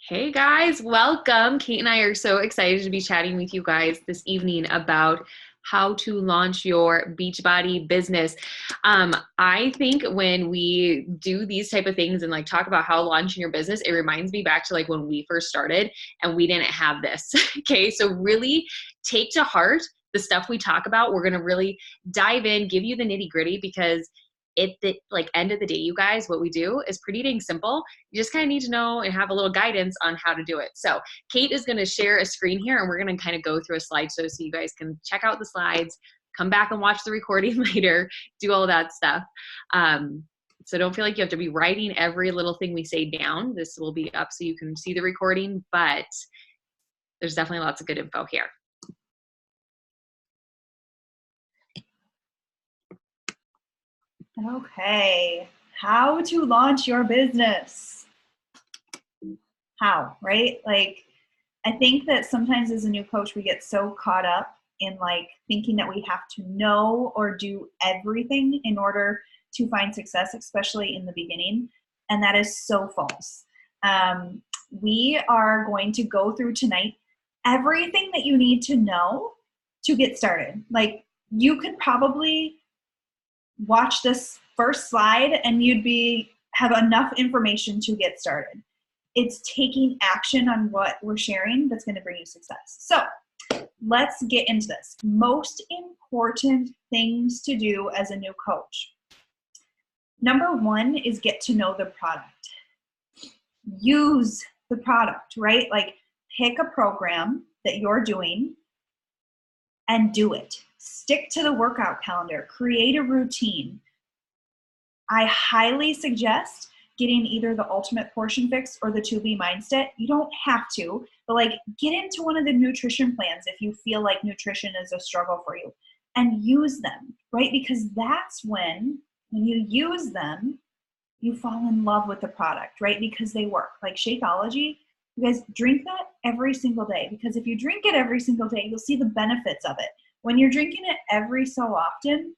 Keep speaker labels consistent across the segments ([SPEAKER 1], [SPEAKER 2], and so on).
[SPEAKER 1] Hey guys, welcome. Kate and I are so excited to be chatting with you guys this evening about how to launch your Beachbody business. I think when we do these type of things and like talk about how launching your business, it reminds me back to like when we first started and we didn't have this. Okay, so really take to heart the stuff we talk about. We're gonna really dive in, give you the nitty gritty because at the like end of the day, you guys, what we do is pretty dang simple. You just kind of need to know and have a little guidance on how to do it. So Kate is going to share a screen here and we're going to kind of go through a slideshow so you guys can check out the slides, come back and watch the recording later, do all that stuff. So don't feel like you have to be writing every little thing we say down. This will be up so you can see the recording, but there's definitely lots of good info here.
[SPEAKER 2] Okay, how to launch your business. How, right? Like, I think that sometimes as a new coach, we get so caught up in like thinking that we have to know or do everything in order to find success, especially in the beginning. And that is so false. We are going to go through tonight everything that you need to know to get started. Like, you could probably watch this first slide and you'd have enough information to get started. It's taking action on what we're sharing that's going to bring you success. So let's get into this. Most important things to do as a new coach. Number one is get to know the product. Use the product, right? Like, pick a program that you're doing and do it. Stick to the workout calendar. Create a routine. I highly suggest getting either the Ultimate Portion Fix or the 2B Mindset. You don't have to, but like, get into one of the nutrition plans if you feel like nutrition is a struggle for you, and use them, right? Because that's when you use them, you fall in love with the product, right? Because they work. Like Shakeology, you guys drink that every single day, because if you drink it every single day, you'll see the benefits of it. When you're drinking it every so often,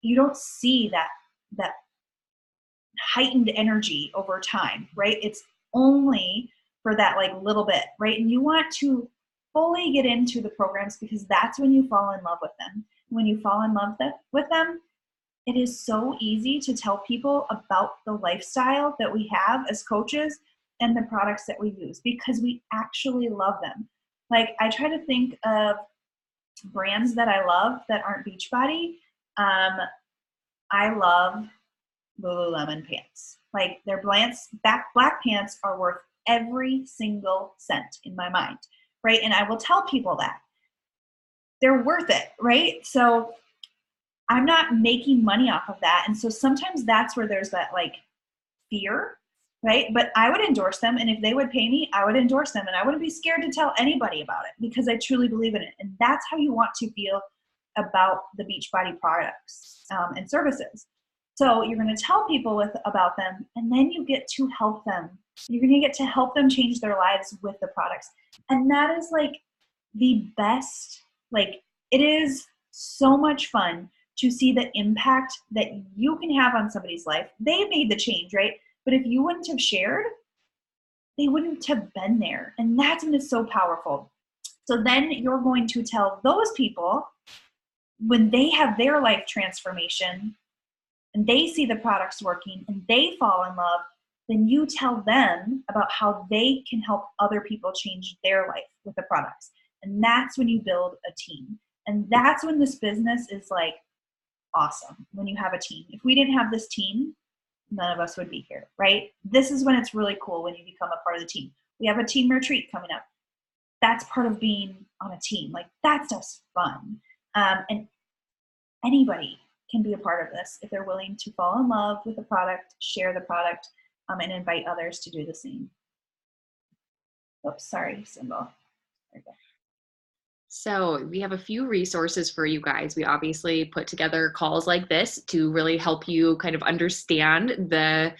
[SPEAKER 2] you don't see that heightened energy over time, right? It's only for that like little bit, right? And you want to fully get into the programs because that's when you fall in love with them. When you fall in love with them, it is so easy to tell people about the lifestyle that we have as coaches and the products that we use because we actually love them. Like, I try to think of brands that I love that aren't Beachbody. I love Lululemon pants. Like, their black pants are worth every single cent in my mind, right? And I will tell people that they're worth it, right? So I'm not making money off of that. And so sometimes that's where there's that like fear, right? But I would endorse them. And if they would pay me, I would endorse them. And I wouldn't be scared to tell anybody about it because I truly believe in it. And that's how you want to feel about the Beachbody products and services. So you're going to tell people about them, and then you get to help them. You're going to get to help them change their lives with the products. And that is like the best, like, it is so much fun to see the impact that you can have on somebody's life. They made the change, right? But if you wouldn't have shared, they wouldn't have been there. And that's when it's so powerful. So then you're going to tell those people when they have their life transformation and they see the products working and they fall in love, then you tell them about how they can help other people change their life with the products. And that's when you build a team. And that's when this business is like awesome, when you have a team. If we didn't have this team, none of us would be here, right? This is when it's really cool when you become a part of the team. We have a team retreat coming up. That's part of being on a team. Like, that's just fun. And anybody can be a part of this if they're willing to fall in love with the product, share the product, and invite others to do the same. Oops, sorry, symbol. There we go.
[SPEAKER 1] So we have a few resources for you guys. We obviously put together calls like this to really help you kind of understand the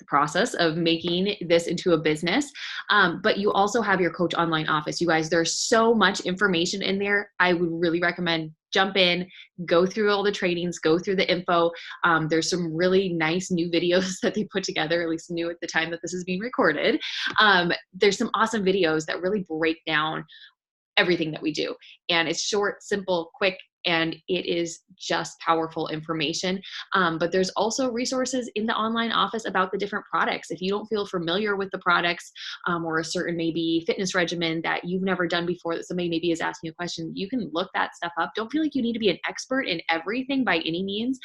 [SPEAKER 1] process of making this into a business. But you also have your Coach Online office. You guys, there's so much information in there. I would really recommend jump in, go through all the trainings, go through the info. There's some really nice new videos that they put together, at least new at the time that this is being recorded. There's some awesome videos that really break down everything that we do. And it's short, simple, quick, and it is just powerful information. But there's also resources in the online office about the different products. If you don't feel familiar with the products or a certain maybe fitness regimen that you've never done before, that somebody maybe is asking a question, you can look that stuff up. Don't feel like you need to be an expert in everything by any means,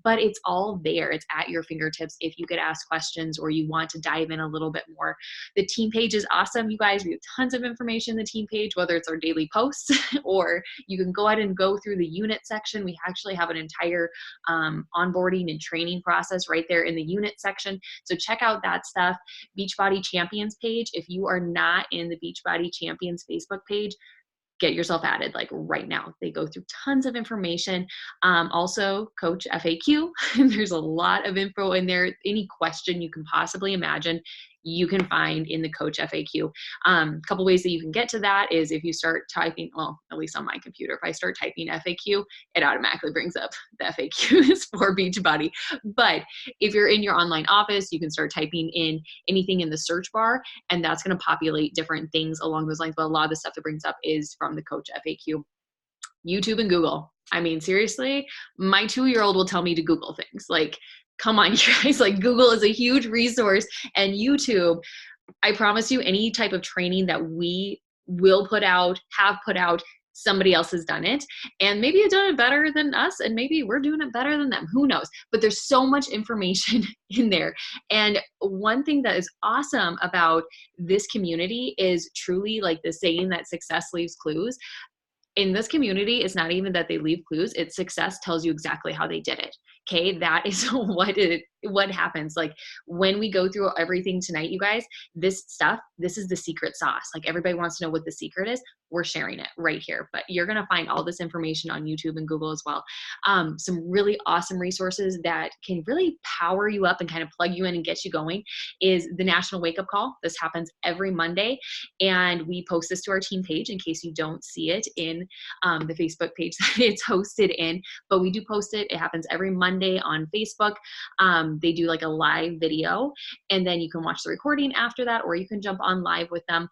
[SPEAKER 1] but it's all there. It's at your fingertips if you could ask questions or you want to dive in a little bit more. The team page is awesome, you guys. We have tons of information in the team page, whether it's our daily posts or you can go ahead and go through the unit section. We actually have an entire onboarding and training process right there in the unit section. So check out that stuff. Beachbody Champions page. If you are not in the Beachbody Champions Facebook page, get yourself added like right now. They go through tons of information. Also Coach FAQ. There's a lot of info in there. Any question you can possibly imagine, you can find in the Coach FAQ. A couple ways that you can get to that is if you start typing, well, at least on my computer, if I start typing FAQ, it automatically brings up the FAQs for Beachbody. But if you're in your online office, you can start typing in anything in the search bar, and that's going to populate different things along those lines. But a lot of the stuff that brings up is from the Coach FAQ. YouTube and Google. I mean, seriously, my 2-year-old will tell me to Google things. Like, come on, you guys, like Google is a huge resource, and YouTube, I promise you, any type of training that we will put out, have put out, somebody else has done it, and maybe it's done it better than us, and maybe we're doing it better than them, who knows? But there's so much information in there. And one thing that is awesome about this community is truly like the saying that success leaves clues. In this community, it's not even that they leave clues, it's success tells you exactly how they did it. Okay, that is what happens. Like when we go through everything tonight, you guys, this stuff, this is the secret sauce. Like everybody wants to know what the secret is. We're sharing it right here, but you're going to find all this information on YouTube and Google as well. Some really awesome resources that can really power you up and kind of plug you in and get you going is the National Wake Up Call. This happens every Monday, and we post this to our team page in case you don't see it in the Facebook page that it's hosted in, but we do post it. It happens every Monday on Facebook. They do like a live video, and then you can watch the recording after that, or you can jump on live with them.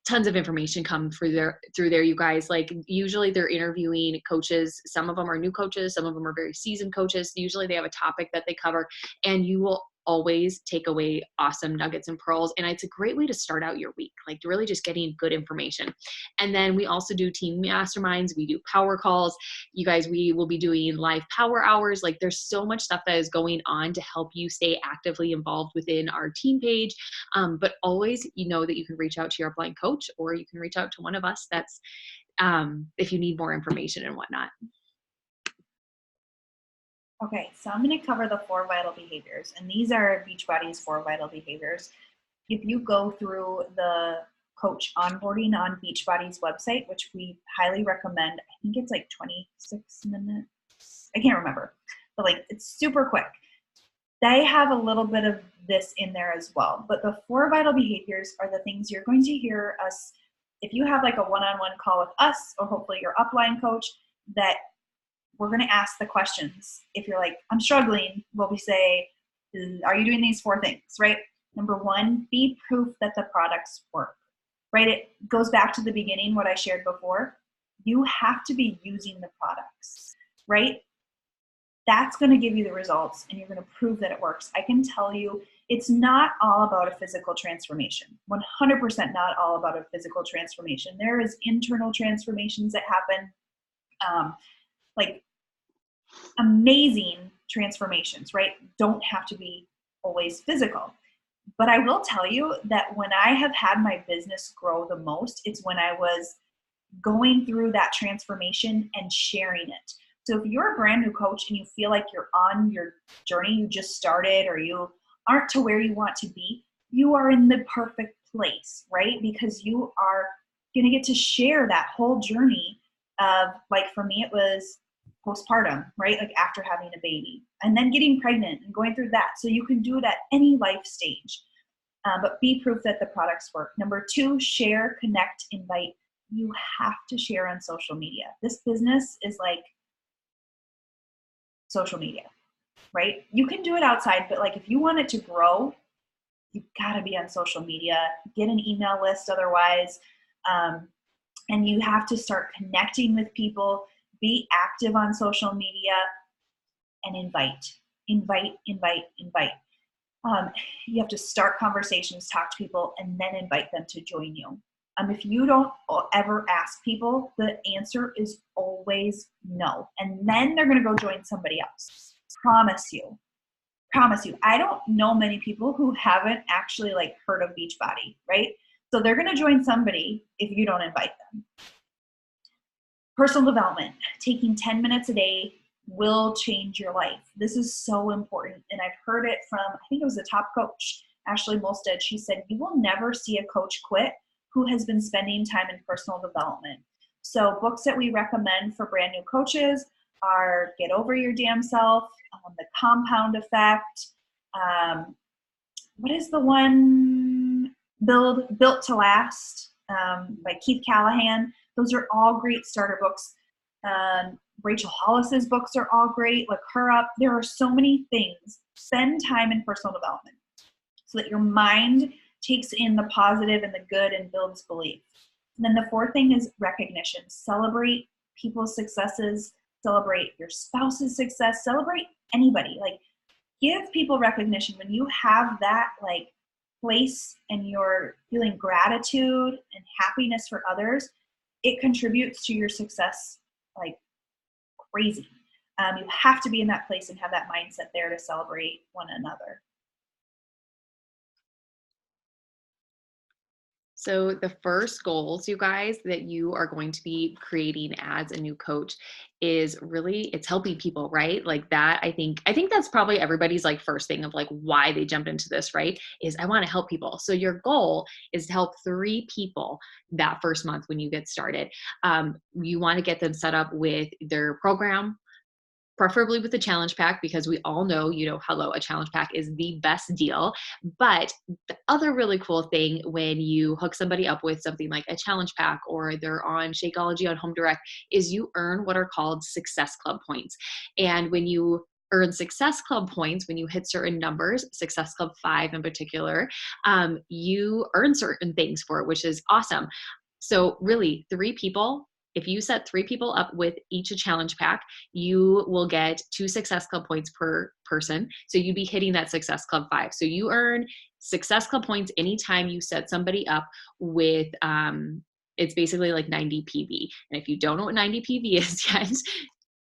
[SPEAKER 1] Tons of information come through there, you guys. Like usually they're interviewing coaches. Some of them are new coaches. Some of them are very seasoned coaches. Usually they have a topic that they cover, and you will always take away awesome nuggets and pearls. And it's a great way to start out your week, like really just getting good information. And then we also do team masterminds. We do power calls. You guys, we will be doing live power hours. Like there's so much stuff that is going on to help you stay actively involved within our team page. But always, you know that you can reach out to your upline coach, or you can reach out to one of us. That's if you need more information and whatnot.
[SPEAKER 2] Okay, so I'm going to cover the 4 vital behaviors, and these are Beachbody's 4 vital behaviors. If you go through the coach onboarding on Beachbody's website, which we highly recommend, I think it's like 26 minutes. I can't remember, but like it's super quick. They have a little bit of this in there as well, but the 4 vital behaviors are the things you're going to hear us, if you have like a one-on-one call with us, or hopefully your upline coach, that we're going to ask the questions. If you're like, I'm struggling, well, we say, are you doing these 4 things, right? Number 1, be proof that the products work, right? It goes back to the beginning, what I shared before. You have to be using the products, right? That's going to give you the results, and you're going to prove that it works. I can tell you, it's not all about a physical transformation. 100% not all about a physical transformation. There is internal transformations that happen, like amazing transformations, right? Don't have to be always physical. But I will tell you that when I have had my business grow the most, it's when I was going through that transformation and sharing it. So if you're a brand new coach and you feel like you're on your journey, you just started, or you aren't to where you want to be, you are in the perfect place, right? Because you are going to get to share that whole journey of, like for me, it was postpartum, right? Like after having a baby, and then getting pregnant and going through that. So you can do it at any life stage, but be proof that the products work. Number 2, share, connect, invite, you have to share on social media. This business is like social media, right? You can do it outside, but like if you want it to grow, you've got to be on social media, get an email list otherwise. And you have to start connecting with people, be active on social media, and invite. You have to start conversations, talk to people, and then invite them to join you. If you don't ever ask people, the answer is always no. And then they're going to go join somebody else. Promise you. I don't know many people who haven't actually like heard of Beachbody, right? So they're going to join somebody if you don't invite them. Personal development, taking 10 minutes a day will change your life. This is so important. And I've heard it from, I think it was a top coach, Ashley Molstead. She said, you will never see a coach quit who has been spending time in personal development. So books that we recommend for brand new coaches are Get Over Your Damn Self, The Compound Effect. What is the one? Built to Last by Keith Callahan. Those are all great starter books. Rachel Hollis's books are all great. Look her up. There are so many things. Spend time in personal development so that your mind takes in the positive and the good and builds belief. And then the fourth thing is recognition. Celebrate people's successes. Celebrate your spouse's success. Celebrate anybody. Like, give people recognition. When you have that like place and you're feeling gratitude and happiness for others, it contributes to your success like crazy. You have to be in that place and have that mindset there to celebrate one another.
[SPEAKER 1] So the first goals, you guys, that you are going to be creating as a new coach is really, it's helping people, right? Like that, I think that's probably everybody's like first thing of like why they jumped into this, right? Is I want to help people. So your goal is to help 3 people that first month when you get started. You want to get them set up with their program, preferably with a challenge pack, because we all know, hello, a challenge pack is the best deal. But the other really cool thing when you hook somebody up with something like a challenge pack or they're on Shakeology on Home Direct is you earn what are called Success Club points. And when you earn Success Club points, when you hit certain numbers, Success Club 5 in particular, you earn certain things for it, which is awesome. So really 3 people, if you set 3 people up with each a challenge pack, you will get 2 Success Club points per person. So you'd be hitting that Success Club 5. So you earn Success Club points anytime you set somebody up with, it's basically like 90 PV. And if you don't know what 90 PV is yet,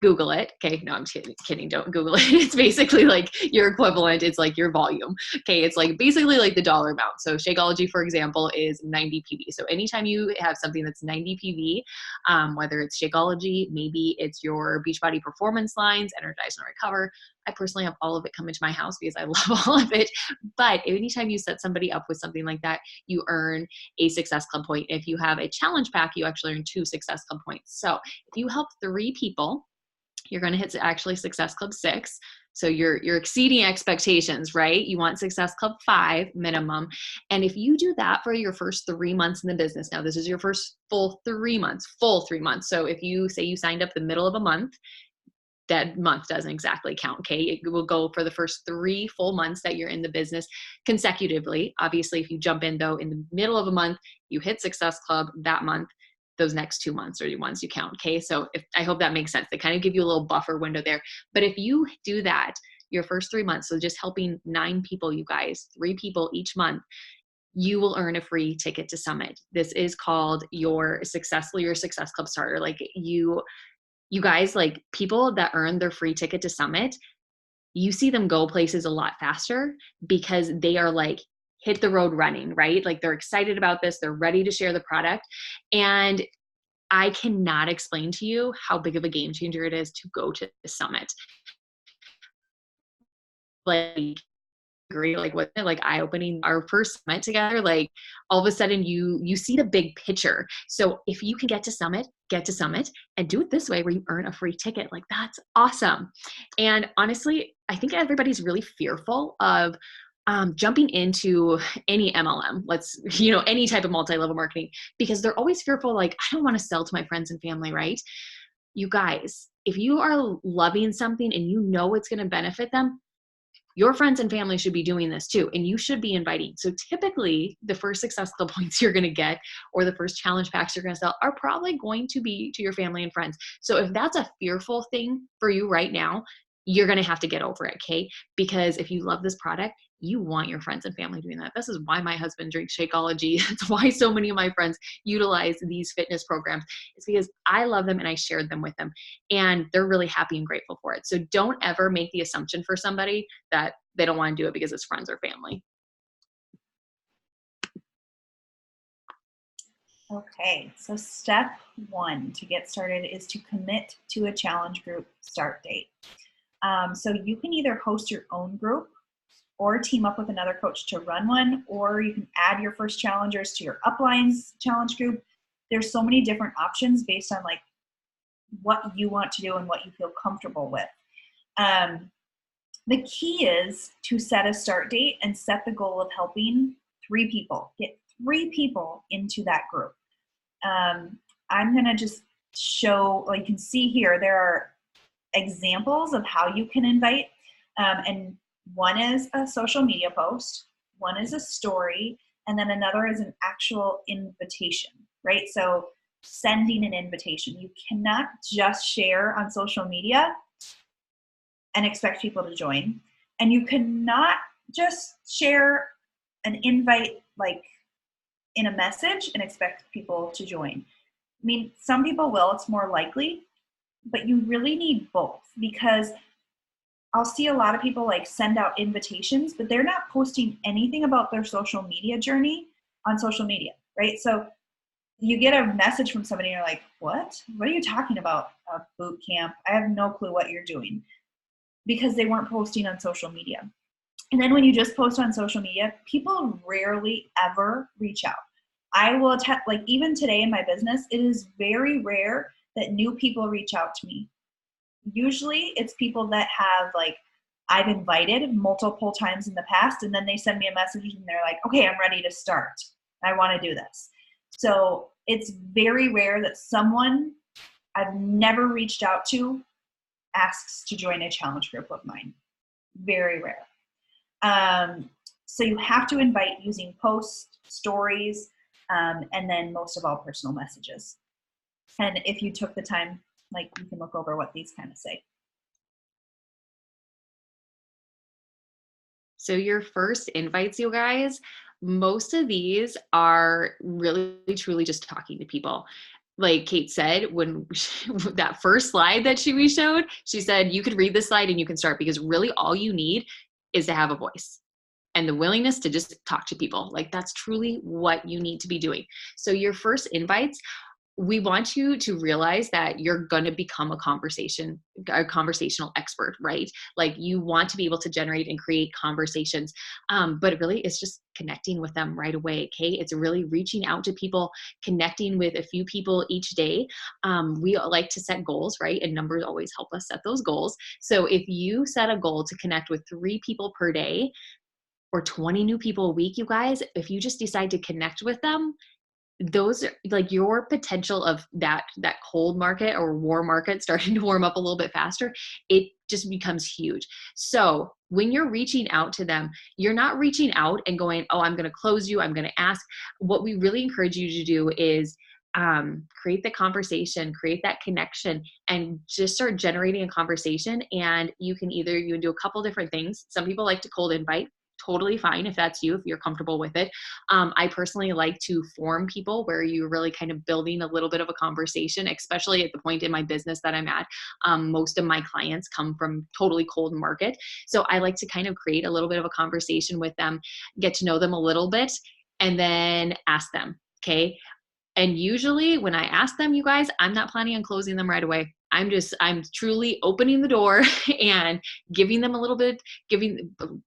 [SPEAKER 1] Google it. Okay. No, I'm kidding. Don't Google it. It's basically like your equivalent. It's like your volume. Okay. It's like basically like the dollar amount. So Shakeology, for example, is 90 PV. So anytime you have something that's 90 PV, whether it's Shakeology, maybe it's your Beachbody performance lines, Energize and Recover. I personally have all of it come into my house because I love all of it. But anytime you set somebody up with something like that, you earn a Success Club point. If you have a challenge pack, you actually earn 2 Success Club points. So if you help 3 people, you're going to hit actually Success Club 6. So you're exceeding expectations, right? You want Success Club 5 minimum. And if you do that for your first 3 months in the business, now this is your first full 3 months. So if you say you signed up the middle of a month, that month doesn't exactly count, okay? It will go for the first 3 full months that you're in the business consecutively. Obviously, if you jump in though in the middle of a month, you hit Success Club that month, those next 2 months are the ones you count, okay? So I hope that makes sense. They kind of give you a little buffer window there. But if you do that your first 3 months, so just helping 9 people, you guys, 3 people each month, you will earn a free ticket to Summit. This is called your Success Club starter. Like you guys, like people that earn their free ticket to Summit, you see them go places a lot faster because they are like, hit the road running, right? Like they're excited about this. They're ready to share the product. And I cannot explain to you how big of a game changer it is to go to the Summit. Like, agree, like what, like eye-opening, our first Summit together, like all of a sudden you see the big picture. So if you can get to Summit and do it this way where you earn a free ticket, like that's awesome. And honestly, I think everybody's really fearful of jumping into any MLM, any type of multi-level marketing, because they're always fearful, like, I don't want to sell to my friends and family, right? You guys, if you are loving something and you know it's going to benefit them, your friends and family should be doing this too, and you should be inviting. So typically the first successful points you're going to get, or the first challenge packs you're going to sell, are probably going to be to your family and friends. So if that's a fearful thing for you right now, you're going to have to get over it, okay? Because if you love this product, you want your friends and family doing that. This is why my husband drinks Shakeology. It's why so many of my friends utilize these fitness programs. It's because I love them and I shared them with them, and they're really happy and grateful for it. So don't ever make the assumption for somebody that they don't want to do it because it's friends or family.
[SPEAKER 2] Okay, so step 1 to get started is to commit to a challenge group start date. So you can either host your own group or team up with another coach to run one, or you can add your first challengers to your uplines challenge group. There's so many different options based on like what you want to do and what you feel comfortable with. The key is to set a start date and set the goal of helping 3 people. Get 3 people into that group. I'm going to just show, like you can see here, there are examples of how you can invite. And one is a social media post, one is a story, and then another is an actual invitation, right? So sending an invitation. You cannot just share on social media and expect people to join. And you cannot just share an invite like in a message and expect people to join. I mean, some people will, it's more likely, but you really need both, because I'll see a lot of people like send out invitations, but they're not posting anything about their social media journey on social media, right? So you get a message from somebody and you're like, what are you talking about? A boot camp? I have no clue what you're doing, because they weren't posting on social media. And then when you just post on social media, people rarely ever reach out. I will like even today in my business, it is very rare that new people reach out to me. Usually it's people that have like, I've invited multiple times in the past, and then they send me a message and they're like, okay, I'm ready to start. I want to do this. So it's very rare that someone I've never reached out to asks to join a challenge group of mine. Very rare. So you have to invite using posts, stories, and then most of all, personal messages. And if you took the time, like you can look over what these kind of say.
[SPEAKER 1] So your first invites, you guys, most of these are really truly just talking to people. Like Kate said, when that first slide that we showed, she said, you could read this slide and you can start, because really all you need is to have a voice and the willingness to just talk to people. Like that's truly what you need to be doing. So your first invites, we want you to realize that you're going to become a conversational expert, right? Like you want to be able to generate and create conversations. But really it's just connecting with them right away. Okay. It's really reaching out to people, connecting with a few people each day. We like to set goals, right? And numbers always help us set those goals. So if you set a goal to connect with 3 people per day or 20 new people a week, you guys, if you just decide to connect with them, those are like your potential of that cold market or warm market starting to warm up a little bit faster, it just becomes huge. So when you're reaching out to them, you're not reaching out and going, oh, I'm going to close you, I'm going to ask. What we really encourage you to do is create the conversation, create that connection, and just start generating a conversation. And you can do a couple different things. Some people like to cold invite. Totally fine if that's you, if you're comfortable with it. I personally like to form people where you're really kind of building a little bit of a conversation, especially at the point in my business that I'm at. Most of my clients come from totally cold market. So I like to kind of create a little bit of a conversation with them, get to know them a little bit, and then ask them, okay? And usually when I ask them, you guys, I'm not planning on closing them right away. I'm truly opening the door and giving them a little bit,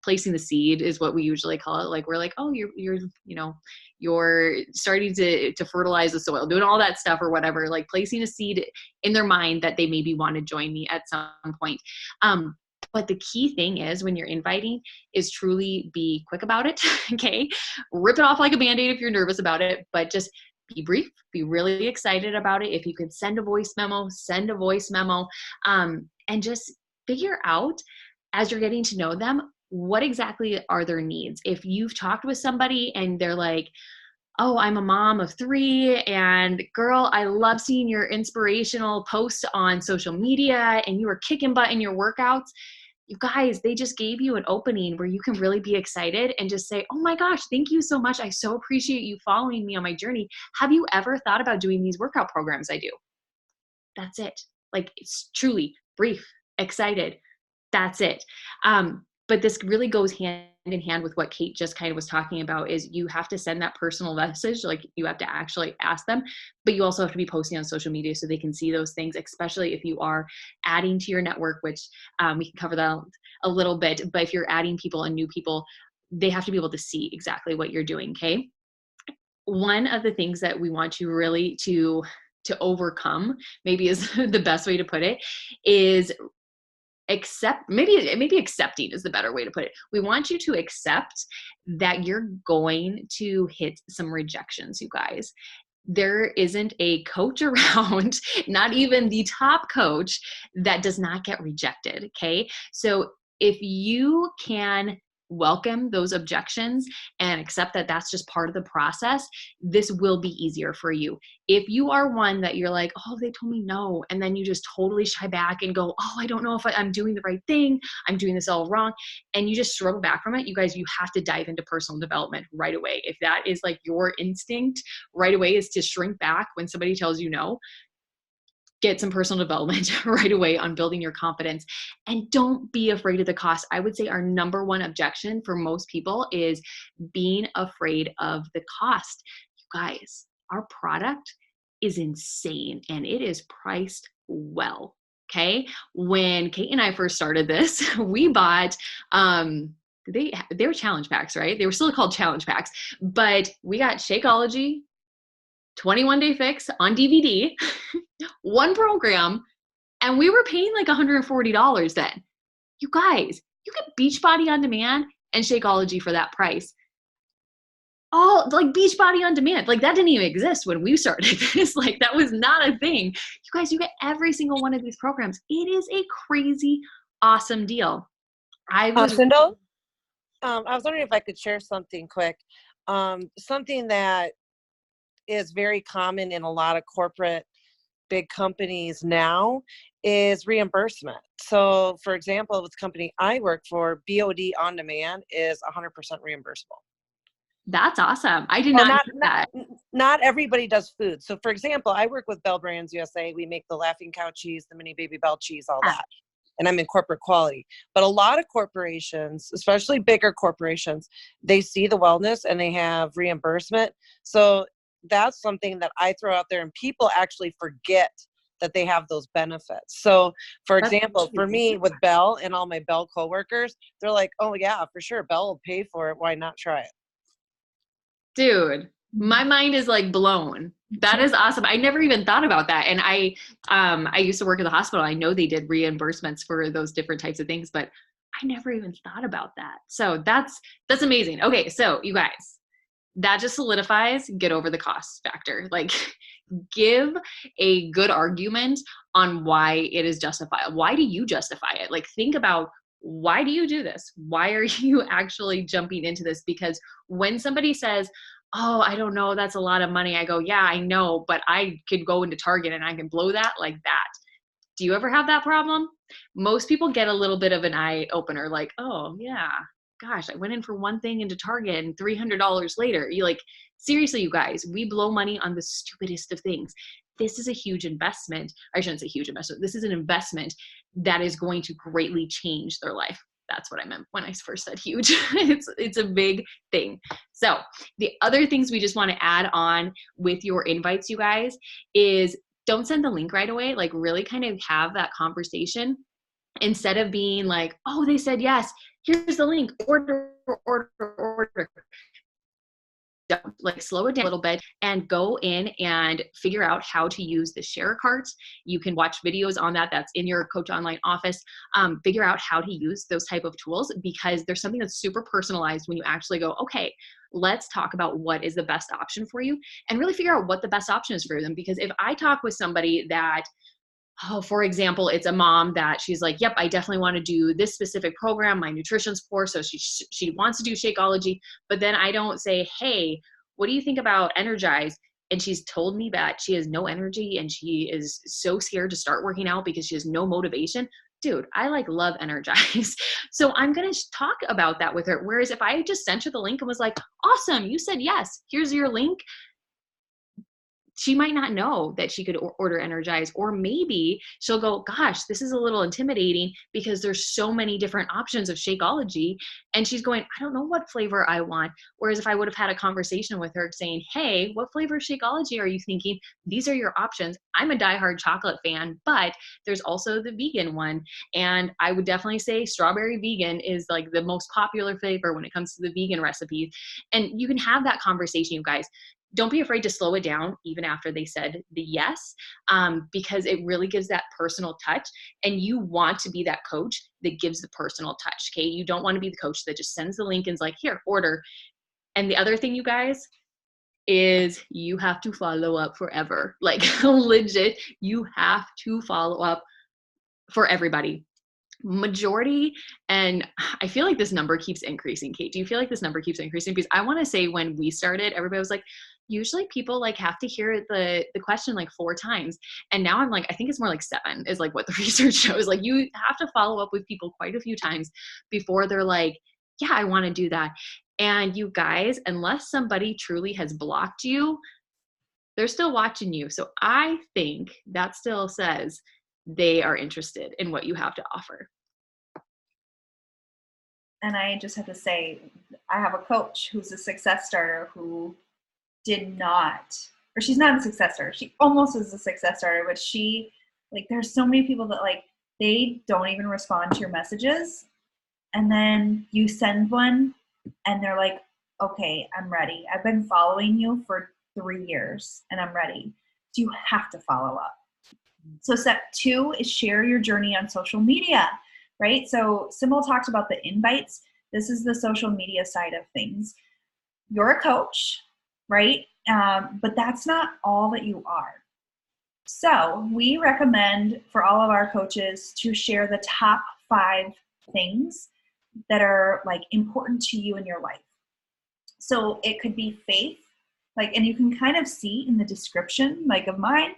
[SPEAKER 1] placing the seed is what we usually call it. Like we're like, oh, you're starting to fertilize the soil, doing all that stuff or whatever, like placing a seed in their mind that they maybe want to join me at some point. But the key thing is when you're inviting is truly be quick about it. Okay. Rip it off like a Band-Aid if you're nervous about it, but just be brief, be really excited about it. If you can send a voice memo, send a voice memo, and just figure out as you're getting to know them, what exactly are their needs? If you've talked with somebody and they're like, oh, I'm a mom of 3, and girl, I love seeing your inspirational posts on social media and you are kicking butt in your workouts. You guys, they just gave you an opening where you can really be excited and just say, oh my gosh, thank you so much. I so appreciate you following me on my journey. Have you ever thought about doing these workout programs I do? That's it. Like, it's truly brief, excited. That's it. But this really goes hand in hand with what Kate just kind of was talking about, is you have to send that personal message. Like, you have to actually ask them, but you also have to be posting on social media so they can see those things, especially if you are adding to your network, which we can cover that a little bit. But if you're adding people and new people, they have to be able to see exactly what you're doing. Okay. One of the things that we want you really to overcome, maybe is the best way to put it, is maybe accepting is the better way to put it. We want you to accept that you're going to hit some rejections, you guys. There isn't a coach around, not even the top coach, that does not get rejected. Okay. So if you can welcome those objections and accept that that's just part of the process, this will be easier for you. If you are one that you're like, oh, they told me no, and then you just totally shy back and go, oh, I don't know if I'm doing the right thing, I'm doing this all wrong, and you just struggle back from it, you guys, you have to dive into personal development right away. If that is like your instinct right away, is to shrink back when somebody tells you no, get some personal development right away on building your confidence. And don't be afraid of the cost. I would say our number one objection for most people is being afraid of the cost. You guys, our product is insane and it is priced well. Okay. When Kate and I first started this, we bought, they were challenge packs, right? They were still called challenge packs, but we got Shakeology, 21 Day Fix on DVD, one program, and we were paying like $140 then. You guys, you get Beachbody On Demand and Shakeology for that price. All like Beachbody On Demand, like that didn't even exist when we started this. Like, that was not a thing. You guys, you get every single one of these programs. It is a crazy, awesome deal.
[SPEAKER 3] Sindel, I was wondering if I could share something quick. Something that is very common in a lot of corporate big companies now is reimbursement. So for example, with the company I work for, BOD On Demand is 100% reimbursable.
[SPEAKER 1] That's awesome. I did not know that.
[SPEAKER 3] Not everybody does food. So for example, I work with Bell Brands USA. We make the Laughing Cow cheese, the mini baby Bell cheese, all that. And I'm in corporate quality. But a lot of corporations, especially bigger corporations, they see the wellness and they have reimbursement. So that's something that I throw out there, and people actually forget that they have those benefits. So for example, for me with Bell and all my Bell coworkers, they're like, oh yeah, for sure, Bell will pay for it. Why not try it?
[SPEAKER 1] Dude, my mind is like blown. That is awesome. I never even thought about that. And I used to work at the hospital. I know they did reimbursements for those different types of things, but I never even thought about that. So that's amazing. Okay. So you guys, that just solidifies, get over the cost factor. Like, give a good argument on why it is justifiable. Why do you justify it? Like, think about, why do you do this? Why are you actually jumping into this? Because when somebody says, oh, I don't know, that's a lot of money, I go, yeah, I know, but I could go into Target and I can blow that like that. Do you ever have that problem? Most people get a little bit of an eye opener, like, oh yeah, gosh, I went in for one thing into Target and $300 later. You like, seriously, you guys, we blow money on the stupidest of things. This is a huge investment. I shouldn't say huge investment. This is an investment that is going to greatly change their life. That's what I meant when I first said huge. It's a big thing. So the other things we just want to add on with your invites, you guys, is don't send the link right away. Like, really kind of have that conversation instead of being like, oh, they said yes, here's the link, order. don't, like, slow it down a little bit and go in and figure out how to use the share carts. You can watch videos on that. That's in your Coach Online office. Figure out how to use those type of tools, because there's something that's super personalized when you actually go, okay, let's talk about what is the best option for you, and really figure out what the best option is for them. Because if I talk with somebody that, for example, it's a mom that she's like, yep, I definitely want to do this specific program. My nutrition's poor, so she wants to do Shakeology. But then I don't say, hey, what do you think about Energize? And she's told me that she has no energy and she is so scared to start working out because she has no motivation. Dude, I like love Energize. So I'm going to talk about that with her. Whereas if I just sent her the link and was like, awesome, you said yes, here's your link, she might not know that she could order Energize, or maybe she'll go, gosh, this is a little intimidating because there's so many different options of Shakeology. And she's going, I don't know what flavor I want. Whereas if I would have had a conversation with her saying, hey, what flavor of Shakeology are you thinking? These are your options. I'm a diehard chocolate fan, but there's also the vegan one. And I would definitely say strawberry vegan is like the most popular flavor when it comes to the vegan recipes. And you can have that conversation, you guys. Don't be afraid to slow it down even after they said the yes, because it really gives that personal touch, and you want to be that coach that gives the personal touch, okay? You don't want to be the coach that just sends the link and is like, here, order. And the other thing, you guys, is you have to follow up forever. Like, legit, you have to follow up for everybody. Majority, and I feel like this number keeps increasing. Kate, do you feel like this number keeps increasing? Because I want to say when we started, everybody was like, usually people like have to hear the question like 4 times. And now I'm like, I think it's more like 7 is like what the research shows. Like, you have to follow up with people quite a few times before they're like, yeah, I want to do that. And you guys, unless somebody truly has blocked you, they're still watching you. So I think that still says they are interested in what you have to offer.
[SPEAKER 2] And I just have to say, I have a coach who's a success starter who did not, or she's not a success starter. She almost is a success starter, but she, like, there's so many people that, like, they don't even respond to your messages. And then you send one and they're like, okay, I'm ready. I've been following you for 3 years and I'm ready. So you have to follow up. So step 2 is share your journey on social media, right? So Sybil talked about the invites. This is the social media side of things. You're a coach, right? But that's not all that you are. So we recommend for all of our coaches to share the top 5 things that are like important to you in your life. So it could be faith, like, and you can kind of see in the description, like of mine,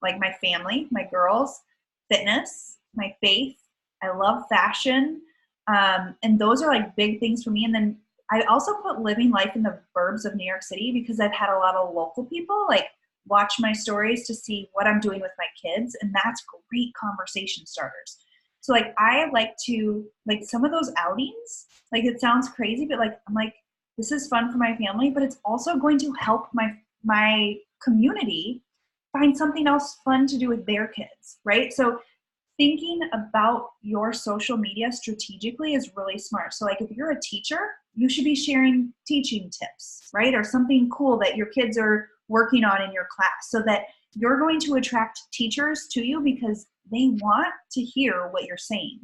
[SPEAKER 2] like my family, my girls, fitness, my faith. I love fashion. And those are like big things for me. And then I also put living life in the burbs of New York City because I've had a lot of local people like watch my stories to see what I'm doing with my kids. And that's great conversation starters. So like, I like to, like, some of those outings, like, it sounds crazy, but like, I'm like, this is fun for my family, but it's also going to help my community find something else fun to do with their kids, right? So thinking about your social media strategically is really smart. So like, if you're a teacher, you should be sharing teaching tips, right? Or something cool that your kids are working on in your class, so that you're going to attract teachers to you because they want to hear what you're saying.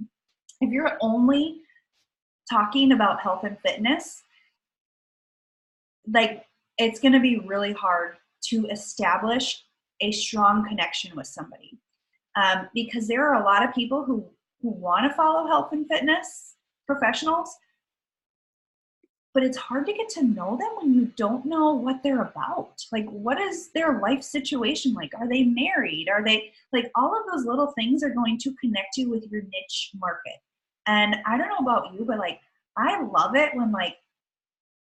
[SPEAKER 2] If you're only talking about health and fitness, like, it's going to be really hard to establish a strong connection with somebody, because there are a lot of people who want to follow health and fitness professionals, but it's hard to get to know them when you don't know what they're about. Like, what is their life situation like? Are they married? Are they, like, all of those little things are going to connect you with your niche market. And I don't know about you, but like, I love it when like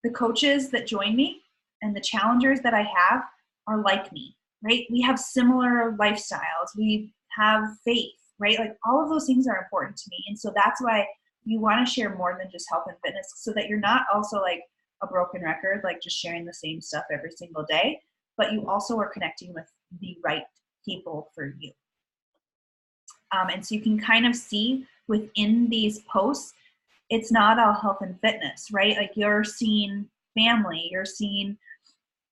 [SPEAKER 2] the coaches that join me and the challengers that I have are like me, right? We have similar lifestyles. We have faith, right? Like, all of those things are important to me. And so that's why you want to share more than just health and fitness, so that you're not also like a broken record, like just sharing the same stuff every single day, but you also are connecting with the right people for you. And so you can kind of see within these posts, it's not all health and fitness, right? Like, you're seeing family, you're seeing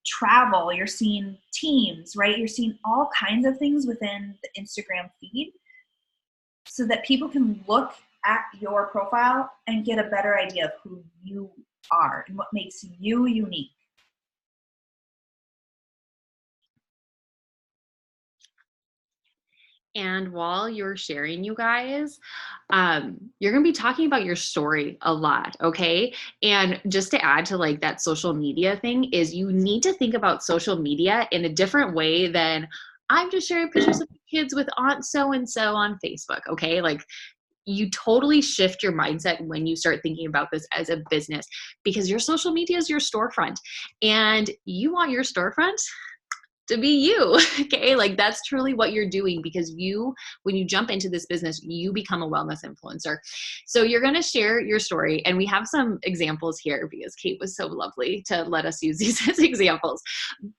[SPEAKER 2] travel, you're seeing teams, right? You're seeing all kinds of things within the Instagram feed so that people can look at your profile and get a better idea of who you are and what makes you unique.
[SPEAKER 1] And while you're sharing, you guys, you're going to be talking about your story a lot. Okay. And just to add to like that social media thing is you need to think about social media in a different way than I'm just sharing pictures of kids with Aunt so-and-so on Facebook. Okay. Like you totally shift your mindset when you start thinking about this as a business because your social media is your storefront and you want your storefront to be you. Okay. Like that's truly what you're doing because when you jump into this business, you become a wellness influencer. So you're going to share your story. And we have some examples here because Kate was so lovely to let us use these as examples.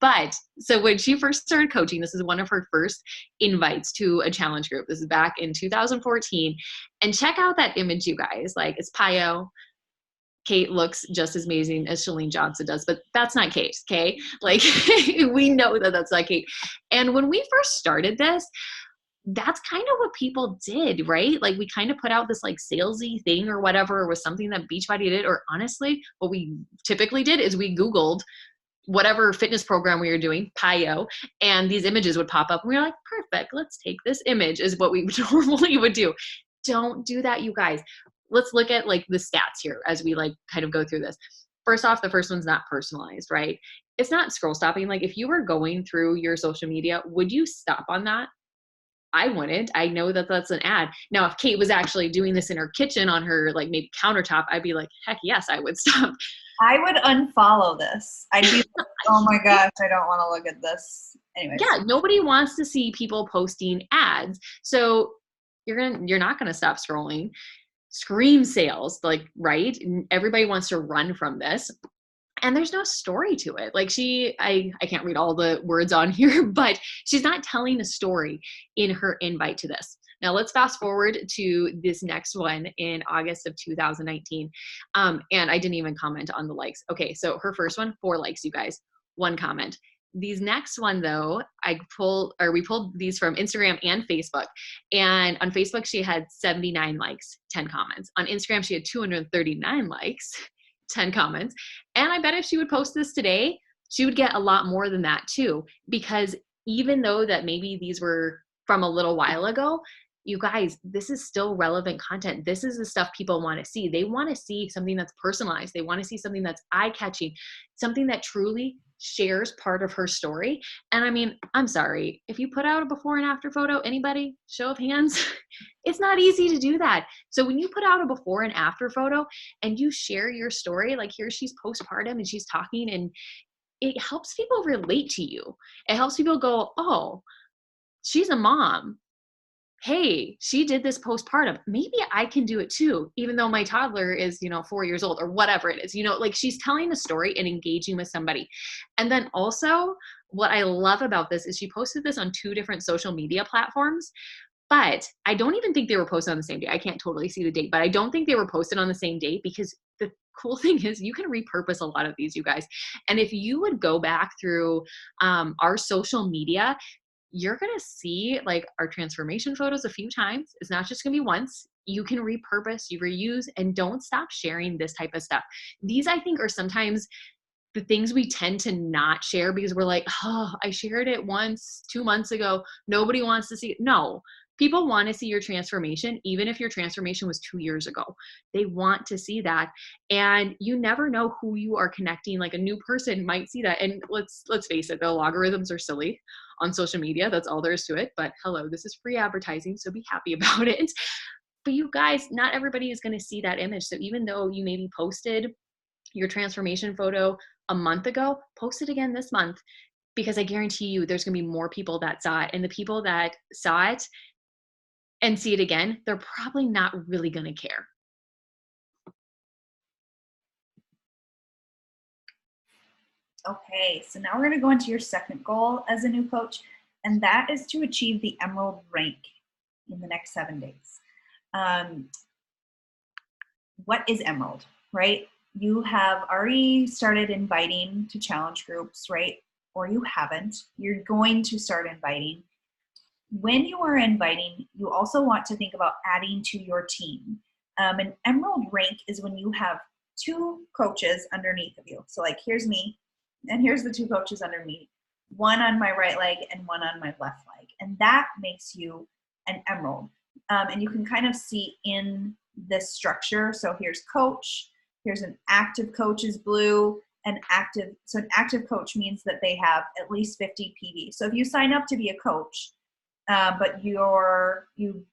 [SPEAKER 1] But so when she first started coaching, this is one of her first invites to a challenge group. This is back in 2014. And check out that image, you guys. Like it's Pio. Kate looks just as amazing as Chalene Johnson does, but that's not Kate, okay? Like, we know that that's not Kate. And when we first started this, that's kind of what people did, right? Like, we kind of put out this, like, salesy thing or whatever, or was something that Beachbody did, or honestly, what we typically did is we Googled whatever fitness program we were doing, Pio, and these images would pop up, and we were like, perfect, let's take this image, is what we normally would do. Don't do that, you guys. Let's look at like the stats here as we like kind of go through this. First off, the first one's not personalized, right? It's not scroll stopping. Like if you were going through your social media, would you stop on that? I wouldn't. I know that that's an ad. Now, if Kate was actually doing this in her kitchen on her like maybe countertop, I'd be like, heck yes, I would stop.
[SPEAKER 2] I would unfollow this. I'd be like, oh my gosh, I don't want to look at this. Anyways.
[SPEAKER 1] Yeah, nobody wants to see people posting ads. So you're not gonna stop scrolling. Scream sales, like, right? Everybody wants to run from this. And there's no story to it. Like I can't read all the words on here, but she's not telling a story in her invite to this. Now let's fast forward to this next one in August of 2019. And I didn't even comment on the likes. Okay, so her first one, 4 likes, you guys, 1 comment. These next one though, we pulled these from Instagram and Facebook. And on Facebook, she had 79 likes, 10 comments. On Instagram, she had 239 likes, 10 comments. And I bet if she would post this today, she would get a lot more than that too. Because even though that maybe these were from a little while ago, you guys, this is still relevant content. This is the stuff people want to see. They want to see something that's personalized. They want to see something that's eye-catching, something that truly shares part of her story. And I mean, I'm sorry, if you put out a before and after photo, anybody, show of hands, it's not easy to do that. So when you put out a before and after photo and you share your story, like here she's postpartum and she's talking, and it helps people relate to you. It helps people go, oh, she's a mom. Hey, she did this postpartum. Maybe I can do it too, even though my toddler is, 4 years old or whatever it is, like she's telling a story and engaging with somebody. And then also what I love about this is she posted this on 2 different social media platforms, but I don't even think they were posted on the same day. I can't totally see the date, but I don't think they were posted on the same day because the cool thing is you can repurpose a lot of these, you guys. And if you would go back through our social media, you're going to see like our transformation photos a few times. It's not just going to be once. You can repurpose, you reuse, and don't stop sharing this type of stuff. These, I think, are sometimes the things we tend to not share because we're like, oh, I shared it once 2 months ago. Nobody wants to see it. No, people want to see your transformation, even if your transformation was 2 years ago. They want to see that. And you never know who you are connecting. Like a new person might see that. And let's face it, the algorithms are silly on social media. That's all there is to it. But hello, this is free advertising, so be happy about it. But you guys, not everybody is going to see that image. So even though you maybe posted your transformation photo a month ago, post it again this month, because I guarantee you there's going to be more people that saw it. And the people that saw it and see it again, they're probably not really going to care.
[SPEAKER 2] Okay, so now we're going to go into your second goal as a new coach, and that is to achieve the Emerald rank in the next 7 days. What is Emerald, right? you have already started inviting to challenge groups, right? Or you haven't, you're going to start inviting. When you are inviting, you also want to think about adding to your team. An emerald rank is when you have 2 coaches underneath of you. So like, here's me, and here's the 2 coaches under me, one on my right leg and one on my left leg. And that makes you an emerald. And you can kind of see in this structure. So here's coach, here's an active coach is blue, an active coach means that they have at least 50 PV. So if you sign up to be a coach, but you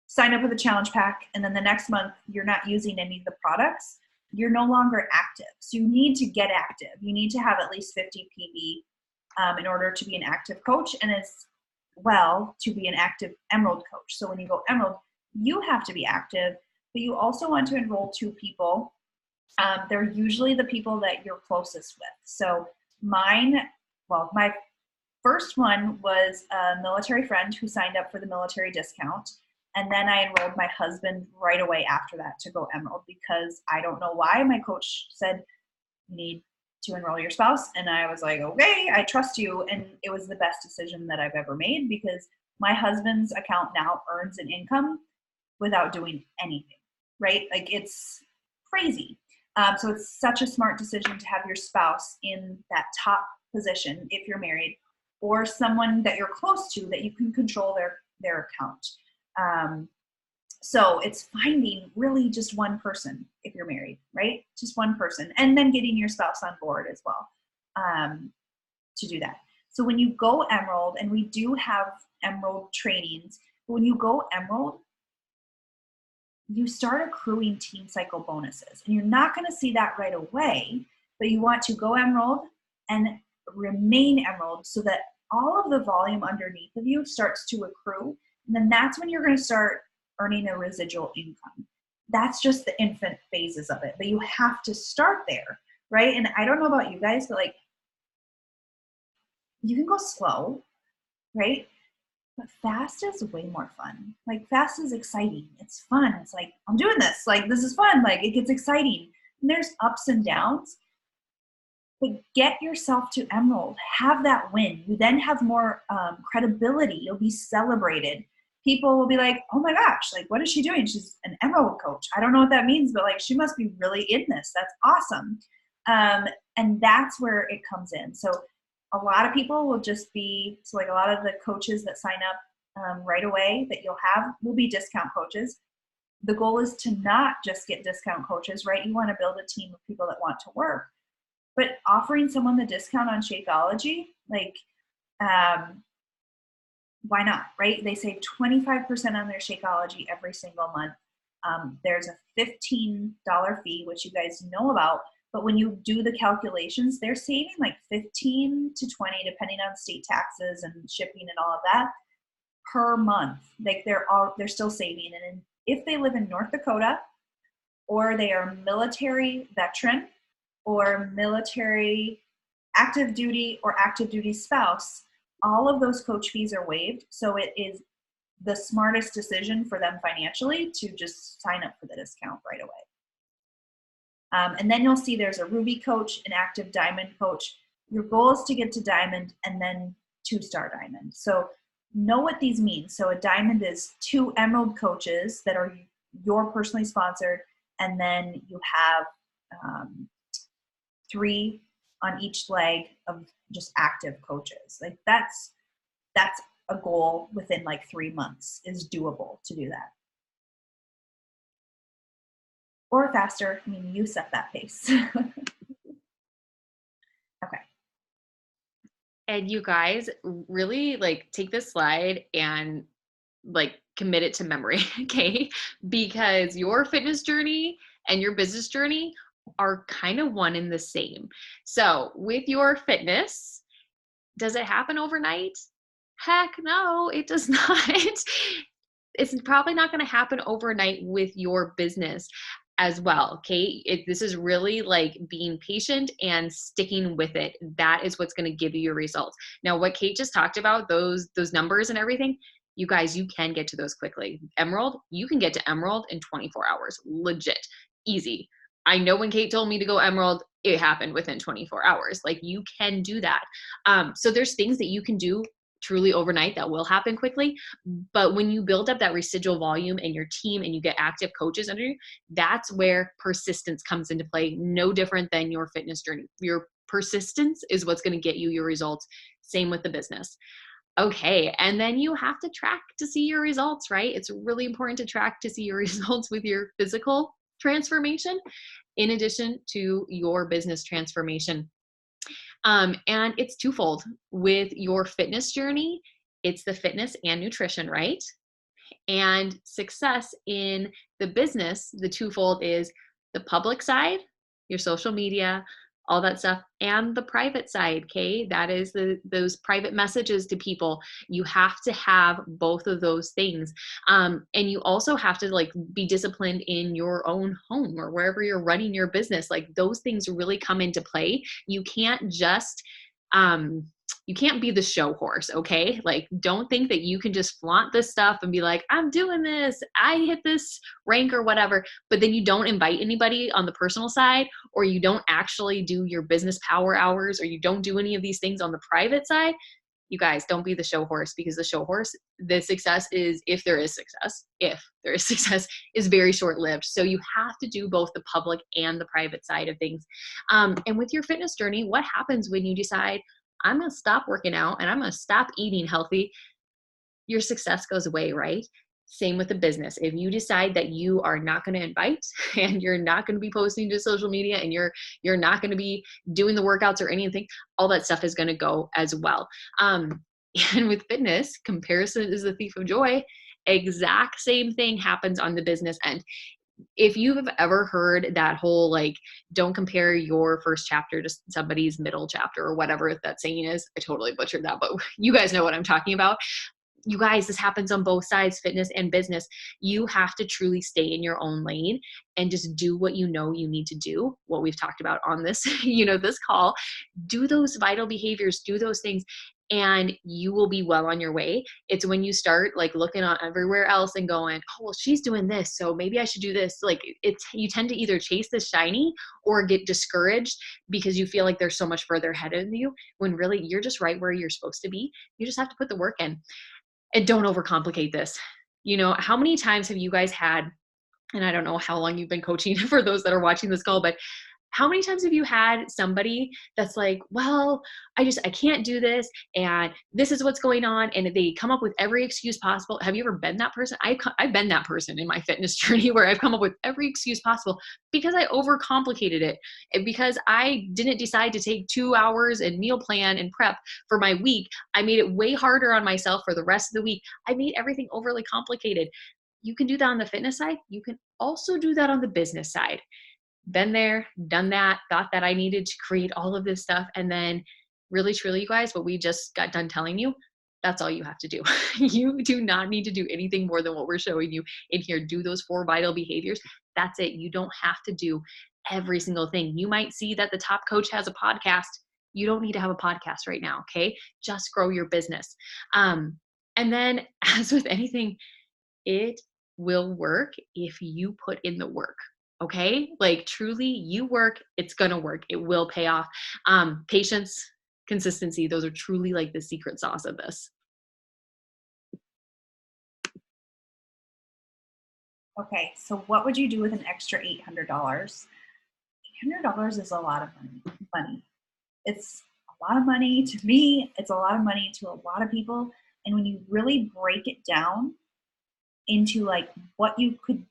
[SPEAKER 2] sign up with a challenge pack, and then the next month you're not using any of the products, you're no longer active. So you need to get active. You need to have at least 50 PV in order to be an active coach, and as well to be an active emerald coach. So when you go emerald, you have to be active, but you also want to enroll 2 people. They're usually the people that you're closest with. So my first one was a military friend who signed up for the military discount. And then I enrolled my husband right away after that to go emerald, because I don't know why my coach said, you need to enroll your spouse. And I was like, okay, I trust you. And it was the best decision that I've ever made, because my husband's account now earns an income without doing anything, right? Like, it's crazy. So it's such a smart decision to have your spouse in that top position if you're married, or someone that you're close to that you can control their account. So it's finding really just one person if you're married, right? Just one person, and then getting your spouse on board as well to do that. So when you go emerald, and we do have emerald trainings, but when you go emerald, you start accruing team cycle bonuses, and you're not going to see that right away, but you want to go emerald and remain emerald so that all of the volume underneath of you starts to accrue. And then that's when you're going to start earning a residual income. That's just the infant phases of it, but you have to start there, right? And I don't know about you guys, but like, you can go slow, right? But fast is way more fun. Like, fast is exciting. It's fun. It's like, I'm doing this. Like, this is fun. Like, it gets exciting. And there's ups and downs. But get yourself to emerald. Have that win. You then have more credibility. You'll be celebrated. People will be like, oh my gosh, like, what is she doing? She's an emerald coach. I don't know what that means, but like, she must be really in this. That's awesome. And that's where it comes in. So a lot of people will just be, so like a lot of the coaches that sign up right away that you'll have will be discount coaches. The goal is to not just get discount coaches, right? You want to build a team of people that want to work. But offering someone the discount on Shakeology, like, why not, right? They save 25% on their Shakeology every single month. There's a $15 fee, which you guys know about. But when you do the calculations, they're saving like 15 to 20, depending on state taxes and shipping and all of that, per month. Like, they're still saving. And if they live in North Dakota, or they are military veteran, or military active duty, or active duty spouse, all of those coach fees are waived. So it is the smartest decision for them financially to just sign up for the discount right away. And then you'll see there's a Ruby coach, an active diamond coach. Your goal is to get to diamond and then 2-star diamond. So know what these mean. So a diamond is 2 emerald coaches that are your personally sponsored, and then you have 3 on each leg of just active coaches. Like, that's a goal within like 3 months is doable to do that. Or faster. I mean, you set that pace. Okay.
[SPEAKER 1] And you guys really like take this slide and like commit it to memory, okay? Because your fitness journey and your business journey are kind of one and the same. So with your fitness, does it happen overnight? Heck no, it does not. It's probably not going to happen overnight with your business as well, okay? This is really like being patient and sticking with it. That is what's going to give you your results. Now, what Kate just talked about, those numbers and everything, you guys, you can get to those quickly. Emerald, you can get to Emerald in 24 hours. Legit. Easy. I know when Kate told me to go Emerald, it happened within 24 hours. Like, you can do that. So there's things that you can do truly overnight that will happen quickly. But when you build up that residual volume in your team and you get active coaches under you, that's where persistence comes into play. No different than your fitness journey. Your persistence is what's going to get you your results. Same with the business. Okay. And then you have to track to see your results, right? It's really important to track to see your results with your physical transformation in addition to your business transformation. And it's twofold. With your fitness journey, it's the fitness and nutrition, right? And success in the business, the twofold is the public side, your social media, all that stuff, and the private side. Okay, that is those private messages to people. You have to have both of those things, and you also have to like be disciplined in your own home or wherever you're running your business. Like, those things really come into play. You can't just you can't be the show horse, okay? Like, don't think that you can just flaunt this stuff and be like, I'm doing this, I hit this rank or whatever, but then you don't invite anybody on the personal side, or you don't actually do your business power hours, or you don't do any of these things on the private side. You guys, don't be the show horse, because the show horse, the success is, if there is success, is very short-lived. So you have to do both the public and the private side of things. And with your fitness journey, what happens when you decide, I'm going to stop working out and I'm going to stop eating healthy? Your success goes away, right? Same with the business. If you decide that you are not going to invite and you're not going to be posting to social media and you're not going to be doing the workouts or anything, all that stuff is going to go as well. And with fitness, comparison is the thief of joy. Exact same thing happens on the business end. If you've ever heard that whole, like, don't compare your first chapter to somebody's middle chapter or whatever that saying is, I totally butchered that, but you guys know what I'm talking about. You guys, this happens on both sides, fitness and business. You have to truly stay in your own lane and just do what you know you need to do, what we've talked about on this, this call. Do those vital behaviors, do those things, and you will be well on your way. It's when you start like looking on everywhere else and going, oh, well, she's doing this, so maybe I should do this. Like, you tend to either chase the shiny or get discouraged because you feel like they're so much further ahead of you, when really you're just right where you're supposed to be. You just have to put the work in. And don't overcomplicate this. How many times have you guys had, and I don't know how long you've been coaching for those that are watching this call, but how many times have you had somebody that's like, well, I can't do this, and this is what's going on, and they come up with every excuse possible? Have you ever been that person? I've been that person in my fitness journey where I've come up with every excuse possible because I overcomplicated it, and because I didn't decide to take 2 hours and meal plan and prep for my week. I made it way harder on myself for the rest of the week. I made everything overly complicated. You can do that on the fitness side. You can also do that on the business side. Been there, done that, thought that I needed to create all of this stuff. And then really, truly, you guys, what we just got done telling you, that's all you have to do. You do not need to do anything more than what we're showing you in here. Do those 4 vital behaviors. That's it. You don't have to do every single thing. You might see that the top coach has a podcast. You don't need to have a podcast right now. Okay. Just grow your business. And then, as with anything, it will work if you put in the work. Okay. Like, truly, you work, it's going to work. It will pay off. Patience, consistency, those are truly like the secret sauce of this.
[SPEAKER 2] Okay. So what would you do with an extra $800? $800 is a lot of money. It's a lot of money to me. It's a lot of money to a lot of people. And when you really break it down into like what you could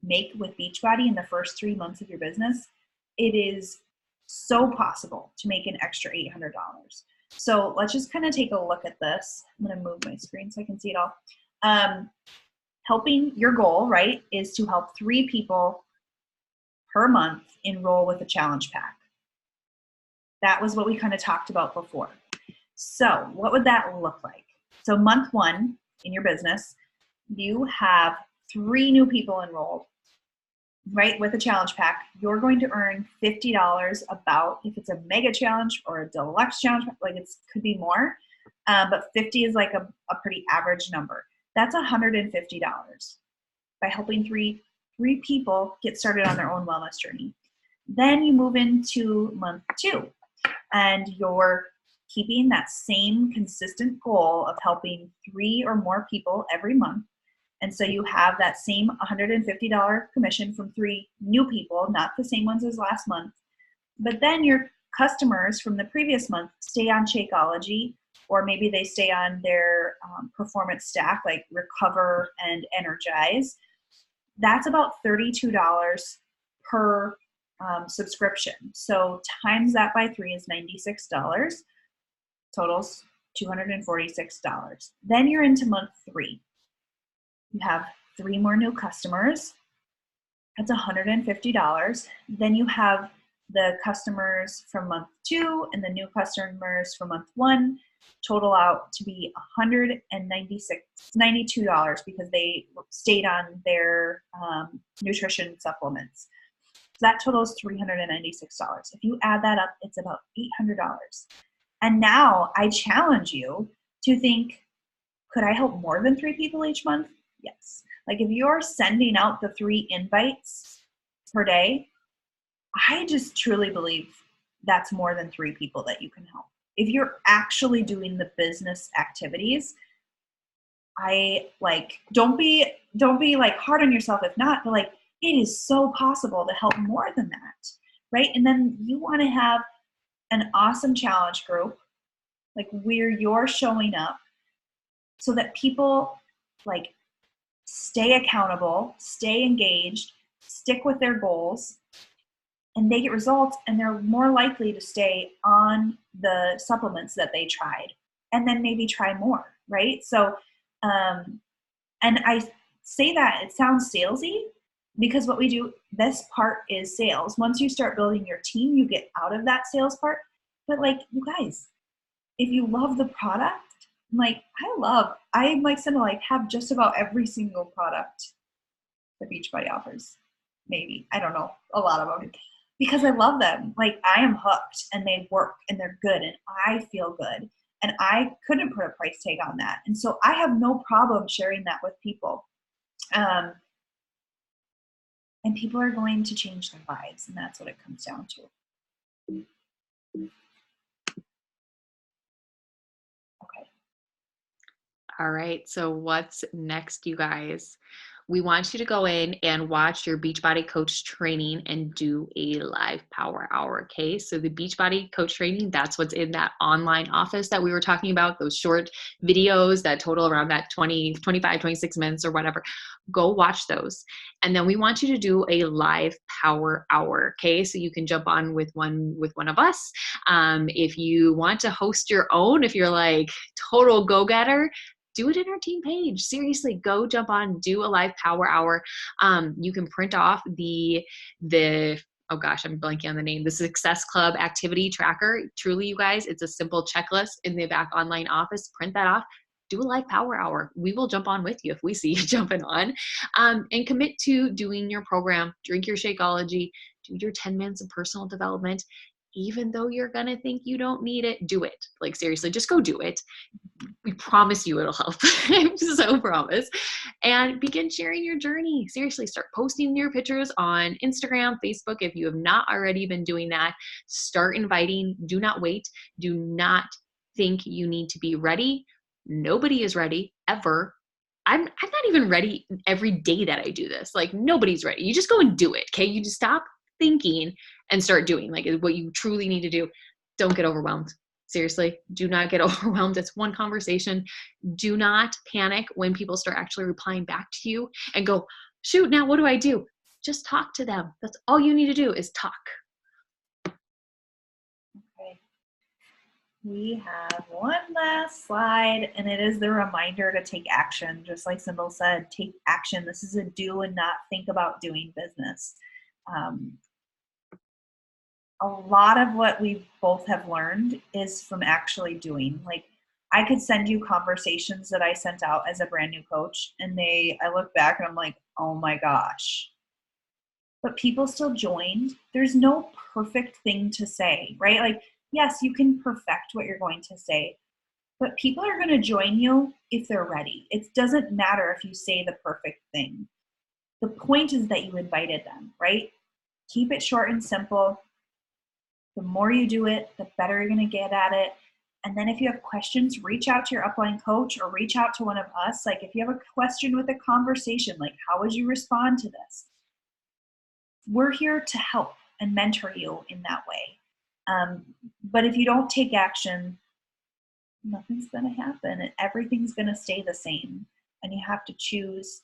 [SPEAKER 2] make with Beachbody in the first 3 months of your business, it is so possible to make an extra $800. So let's just kind of take a look at this. I'm going to move my screen so I can see it all. Helping, your goal, right, is to help 3 people per month enroll with a challenge pack. That was what we kind of talked about before. So what would that look like? So month 1 in your business, you have 3 new people enrolled, right, with a challenge pack. You're going to earn $50 about, if it's a mega challenge or a deluxe challenge, like it could be more, but 50 is like a pretty average number. That's $150 by helping three people get started on their own wellness journey. Then you move into month 2, and you're keeping that same consistent goal of helping 3 or more people every month. And so you have that same $150 commission from 3 new people, not the same ones as last month. But then your customers from the previous month stay on Shakeology, or maybe they stay on their performance stack like Recover and Energize. That's about $32 per subscription. So times that by 3 is $96, totals $246. Then you're into month 3. You have 3 more new customers. That's $150. Then you have the customers from month 2 and the new customers from month 1 total out to be $92 because they stayed on their nutrition supplements. So that totals $396. If you add that up, it's about $800. And now I challenge you to think, could I help more than 3 people each month? Yes. Like if you're sending out the 3 invites per day, I just truly believe that's more than 3 people that you can help. If you're actually doing the business activities, don't be like hard on yourself if not, but like it is so possible to help more than that, right? And then you want to have an awesome challenge group, like where you're showing up so that people like stay accountable, stay engaged, stick with their goals, and they get results, and they're more likely to stay on the supplements that they tried and then maybe try more, right? So, and I say that it sounds salesy because what we do, this part is sales. Once you start building your team, you get out of that sales part. But like, you guys, if you love the product, I'm like to like have just about every single product that Beachbody offers. Maybe, I don't know, a lot of them. Because I love them. Like I am hooked and they work and they're good and I feel good. And I couldn't put a price tag on that. And so I have no problem sharing that with people. And people are going to change their lives. And that's what it comes down to. Okay.
[SPEAKER 1] All right. So what's next, you guys? We want you to go in and watch your Beachbody Coach training and do a live power hour. Okay. So the Beachbody Coach training, that's what's in that online office that we were talking about, those short videos that total around that 20, 25, 26 minutes or whatever. Go watch those. And then we want you to do a live power hour. Okay. So you can jump on with one of us. If you want to host your own, if you're like total go-getter, do it in our team page. Seriously, go jump on, do a live power hour. You can print off the oh gosh, I'm blanking on the name, the Success Club activity tracker. Truly, you guys, it's a simple checklist in the back online office. Print that off. Do a live power hour. We will jump on with you if we see you jumping on. And commit to doing your program, drink your Shakeology, do your 10 minutes of personal development. Even though you're going to think you don't need it, do it. Like seriously, just go do it. We promise you it'll help. I so promise. And begin sharing your journey. Seriously, start posting your pictures on Instagram, Facebook. If you have not already been doing that, start inviting. Do not wait. Do not think you need to be ready. Nobody is ready ever. I'm not even ready every day that I do this. Like nobody's ready. You just go and do it. Okay. You just stop thinking and start doing like what you truly need to do. Don't get overwhelmed. Seriously, do not get overwhelmed. It's one conversation. Do not panic when people start actually replying back to you and go, shoot, now what do I do? Just talk to them. That's all you need to do is talk.
[SPEAKER 2] Okay. We have one last slide, and it is the reminder to take action. Just like Cymbal said, take action. This is a do and not think about doing business. A lot of what we both have learned is from actually doing. Like I could send you conversations that I sent out as a brand new coach, and I look back and I'm like, oh my gosh. But people still joined. There's no perfect thing to say, right? Like, yes, you can perfect what you're going to say, but people are going to join you if they're ready. It doesn't matter if you say the perfect thing. The point is that you invited them, right? Keep it short and simple. The more you do it, the better you're going to get at it. And then if you have questions, reach out to your upline coach or reach out to one of us. Like if you have a question with a conversation, like how would you respond to this? We're here to help and mentor you in that way. But if you don't take action, nothing's going to happen and everything's going to stay the same. And you have to choose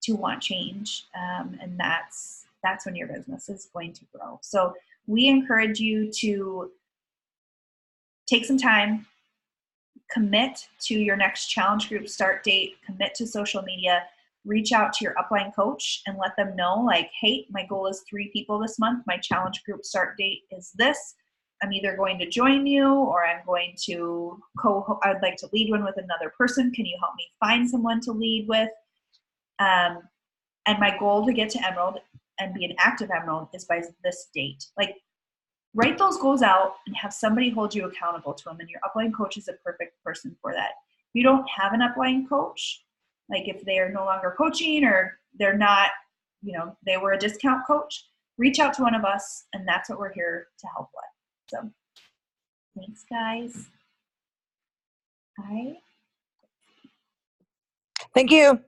[SPEAKER 2] to want change. And that's when your business is going to grow. So we encourage you to take some time, commit to your next challenge group start date, commit to social media, reach out to your upline coach and let them know like, hey, my goal is 3 people this month. My challenge group start date is this. I'm either going to join you or I'm going to I'd like to lead one with another person. Can you help me find someone to lead with? And my goal to get to Emerald and be an active Emerald is by this date. Like, write those goals out and have somebody hold you accountable to them. And your upline coach is a perfect person for that. If you don't have an upline coach, like if they're no longer coaching or they're not, they were a discount coach, reach out to one of us and that's what we're here to help with. So thanks, guys. Bye.
[SPEAKER 3] Thank you.